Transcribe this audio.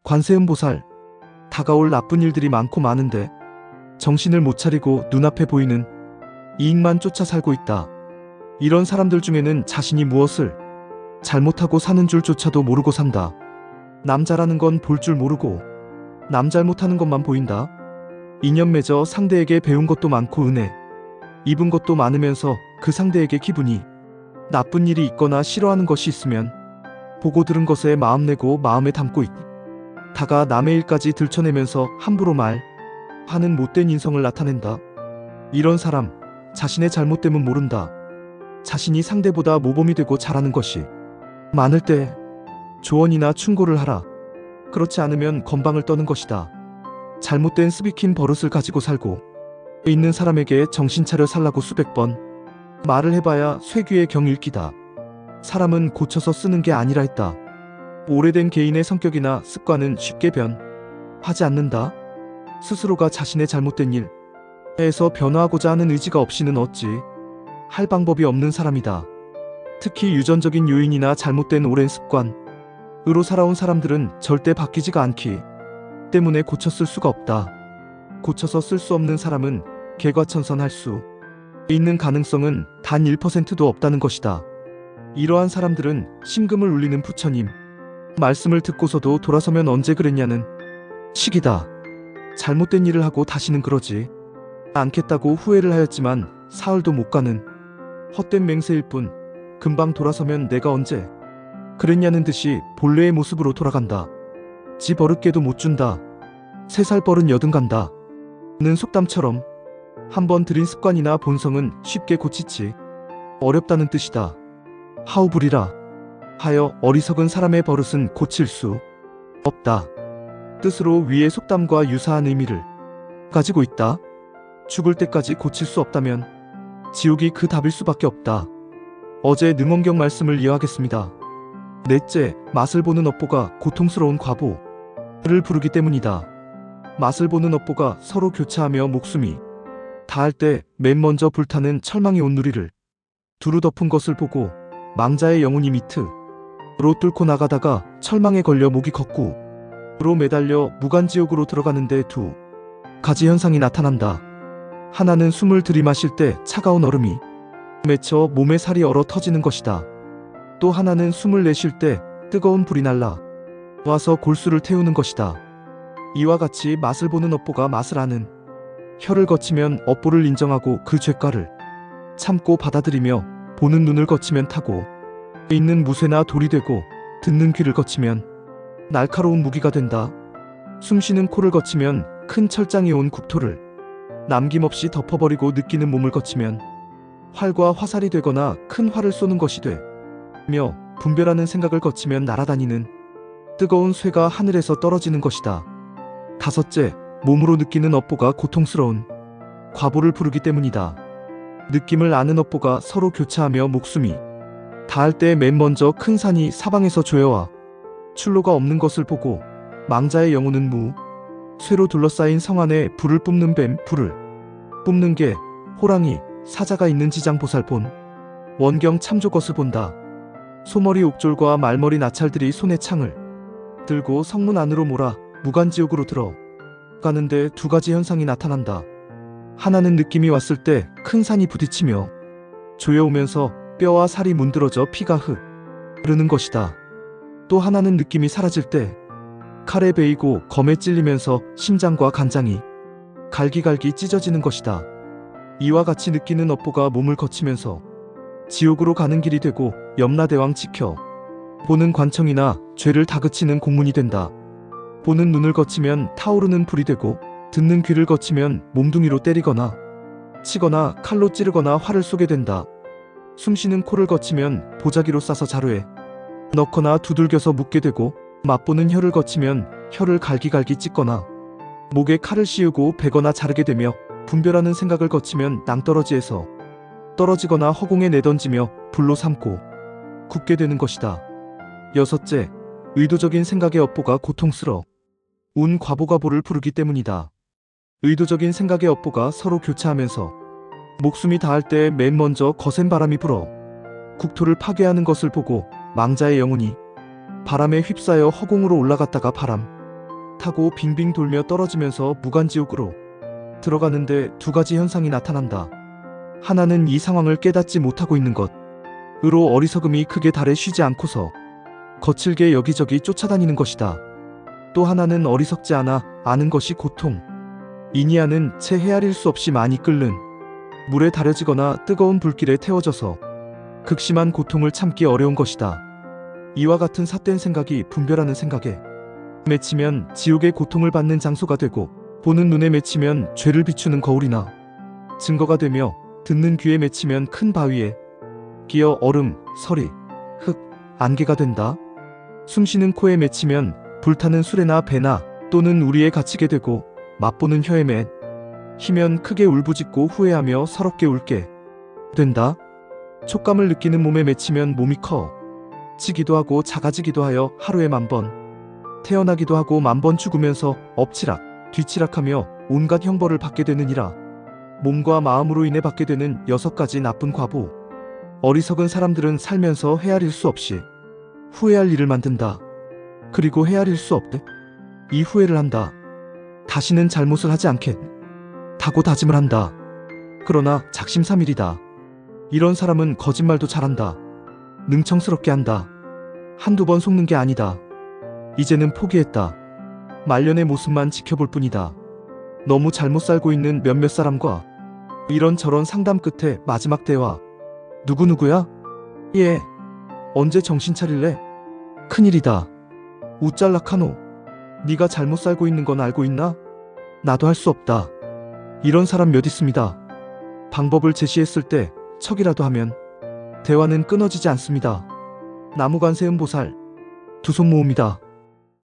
관세음보살, 다가올 나쁜 일들이 많고 많은데 정신을 못 차리고 눈앞에 보이는 이익만 쫓아 살고 있다. 이런 사람들 중에는 자신이 무엇을 잘못하고 사는 줄조차도 모르고 산다. 남자라는 건 볼 줄 모르고 남 잘못하는 것만 보인다. 인연 맺어 상대에게 배운 것도 많고 은혜 입은 것도 많으면서 그 상대에게 기분이 나쁜 일이 있거나 싫어하는 것이 있으면 보고 들은 것에 마음 내고 마음에 담고 있다가 남의 일까지 들춰내면서 함부로 말하는 못된 인성을 나타낸다. 이런 사람 자신의 잘못됨은 모른다. 자신이 상대보다 모범이 되고 잘하는 것이 많을 때 조언이나 충고를 하라. 그렇지 않으면 건방을 떠는 것이다. 잘못된 스비킨 버릇을 가지고 살고 있는 사람에게 정신 차려 살라고 수백 번 말을 해봐야 쇠귀의 경읽기다. 사람은 고쳐서 쓰는 게 아니라 했다. 오래된 개인의 성격이나 습관은 쉽게 변하지 않는다. 스스로가 자신의 잘못된 일에서 변화하고자 하는 의지가 없이는 어찌 할 방법이 없는 사람이다. 특히 유전적인 요인이나 잘못된 오랜 습관으로 살아온 사람들은 절대 바뀌지가 않기 때문에 고쳐 쓸 수가 없다. 고쳐서 쓸 수 없는 사람은 개과천선할 수 있는 가능성은 단 1%도 없다는 것이다. 이러한 사람들은 심금을 울리는 부처님 말씀을 듣고서도 돌아서면 언제 그랬냐는 식이다. 잘못된 일을 하고 다시는 그러지 않겠다고 후회를 하였지만 사흘도 못 가는 헛된 맹세일 뿐 금방 돌아서면 내가 언제 그랬냐는 듯이 본래의 모습으로 돌아간다. 지 버릇깨도 못 준다. 3살 버릇 여든 간다. 는 속담처럼 한번 들인 습관이나 본성은 쉽게 고치지 어렵다는 뜻이다. 하우불이라 하여 어리석은 사람의 버릇은 고칠 수 없다. 뜻으로 위의 속담과 유사한 의미를 가지고 있다. 죽을 때까지 고칠 수 없다면 지옥이 그 답일 수밖에 없다. 어제 능원경 말씀을 이어하겠습니다. 넷째, 맛을 보는 업보가 고통스러운 과보를 부르기 때문이다. 맛을 보는 업보가 서로 교차하며 목숨이 다할 때 맨 먼저 불타는 철망의 온누리를 두루 덮은 것을 보고 망자의 영혼이 밑으로 뚫고 나가다가 철망에 걸려 목이 거꾸로 매달려 무간지옥으로 들어가는데 두 가지 현상이 나타난다. 하나는 숨을 들이마실 때 차가운 얼음이 맺혀 몸의 살이 얼어 터지는 것이다. 또 하나는 숨을 내쉴 때 뜨거운 불이 날라 와서 골수를 태우는 것이다. 이와 같이 맛을 보는 업보가 맛을 아는 혀를 거치면 업보를 인정하고 그 죄가를 참고 받아들이며 보는 눈을 거치면 타고 있는 무쇠나 돌이 되고 듣는 귀를 거치면 날카로운 무기가 된다. 숨쉬는 코를 거치면 큰 철장이 온 국토를 남김없이 덮어버리고 느끼는 몸을 거치면 활과 화살이 되거나 큰 활을 쏘는 것이 되며 분별하는 생각을 거치면 날아다니는 뜨거운 쇠가 하늘에서 떨어지는 것이다. 다섯째, 몸으로 느끼는 업보가 고통스러운 과보를 부르기 때문이다. 느낌을 아는 업보가 서로 교차하며 목숨이 다할 때 맨 먼저 큰 산이 사방에서 조여와 출로가 없는 것을 보고 망자의 영혼은 무 쇠로 둘러싸인 성 안에 불을 뿜는 뱀, 불을 뿜는 개, 호랑이, 사자가 있는 지장보살 본 원경 참조 것을 본다. 소머리 옥졸과 말머리 나찰들이 손에 창을 들고 성문 안으로 몰아 무간지옥으로 들어가는데 두 가지 현상이 나타난다. 하나는 느낌이 왔을 때 큰 산이 부딪히며 조여오면서 뼈와 살이 문드러져 피가 흐르는 것이다. 또 하나는 느낌이 사라질 때 칼에 베이고 검에 찔리면서 심장과 간장이 갈기갈기 찢어지는 것이다. 이와 같이 느끼는 업보가 몸을 거치면서 지옥으로 가는 길이 되고 염라대왕 지켜 보는 관청이나 죄를 다그치는 공문이 된다. 보는 눈을 거치면 타오르는 불이 되고 듣는 귀를 거치면 몸뚱이로 때리거나 치거나 칼로 찌르거나 활을 쏘게 된다. 숨쉬는 코를 거치면 보자기로 싸서 자루에 넣거나 두들겨서 묻게 되고 맛보는 혀를 거치면 혀를 갈기갈기 찢거나 목에 칼을 씌우고 베거나 자르게 되며 분별하는 생각을 거치면 낭떠러지에서 떨어지거나 허공에 내던지며 불로 삼고 굽게 되는 것이다. 여섯째, 의도적인 생각의 업보가 고통스러운 과보가보를 부르기 때문이다. 의도적인 생각의 업보가 서로 교차하면서 목숨이 다할 때 맨 먼저 거센 바람이 불어 국토를 파괴하는 것을 보고 망자의 영혼이 바람에 휩싸여 허공으로 올라갔다가 바람 타고 빙빙 돌며 떨어지면서 무간지옥으로 들어가는데 두 가지 현상이 나타난다. 하나는 이 상황을 깨닫지 못하고 있는 것으로 어리석음이 크게 달해 쉬지 않고서 거칠게 여기저기 쫓아다니는 것이다. 또 하나는 어리석지 않아 아는 것이 고통. 이니아는 채 헤아릴 수 없이 많이 끓는 물에 달여지거나 뜨거운 불길에 태워져서 극심한 고통을 참기 어려운 것이다. 이와 같은 삿된 생각이 분별하는 생각에 맺히면 지옥의 고통을 받는 장소가 되고, 보는 눈에 맺히면 죄를 비추는 거울이나 증거가 되며, 듣는 귀에 맺히면 큰 바위에 기어 얼음, 서리, 흙, 안개가 된다. 숨쉬는 코에 맺히면 불타는 수레나 배나 또는 우리에 갇히게 되고, 맛보는 혀에 맺히면 크게 울부짖고 후회하며 서럽게 울게 된다. 촉감을 느끼는 몸에 맺히면 몸이 커지기도 하고 작아지기도 하여 하루에 10,000번 태어나기도 하고 10,000번 죽으면서 엎치락 뒤치락하며 온갖 형벌을 받게 되느니라. 몸과 마음으로 인해 받게 되는 6가지 나쁜 과보. 어리석은 사람들은 살면서 헤아릴 수 없이 후회할 일을 만든다. 그리고 헤아릴 수 없대 이 후회를 한다. 다시는 잘못을 하지 않겠다고 다짐을 한다. 그러나 작심삼일이다. 이런 사람은 거짓말도 잘한다. 능청스럽게 한다. 한두 번 속는 게 아니다. 이제는 포기했다. 말년의 모습만 지켜볼 뿐이다. 너무 잘못 살고 있는 몇몇 사람과 이런저런 상담 끝에 마지막 대화. 누구누구야? 예. 언제 정신 차릴래? 큰일이다. 우짤락하노. 네가 잘못 살고 있는 건 알고 있나? 나도 할 수 없다. 이런 사람 몇 있습니다. 방법을 제시했을 때 척이라도 하면 대화는 끊어지지 않습니다. 나무관세음보살 두 손 모읍니다.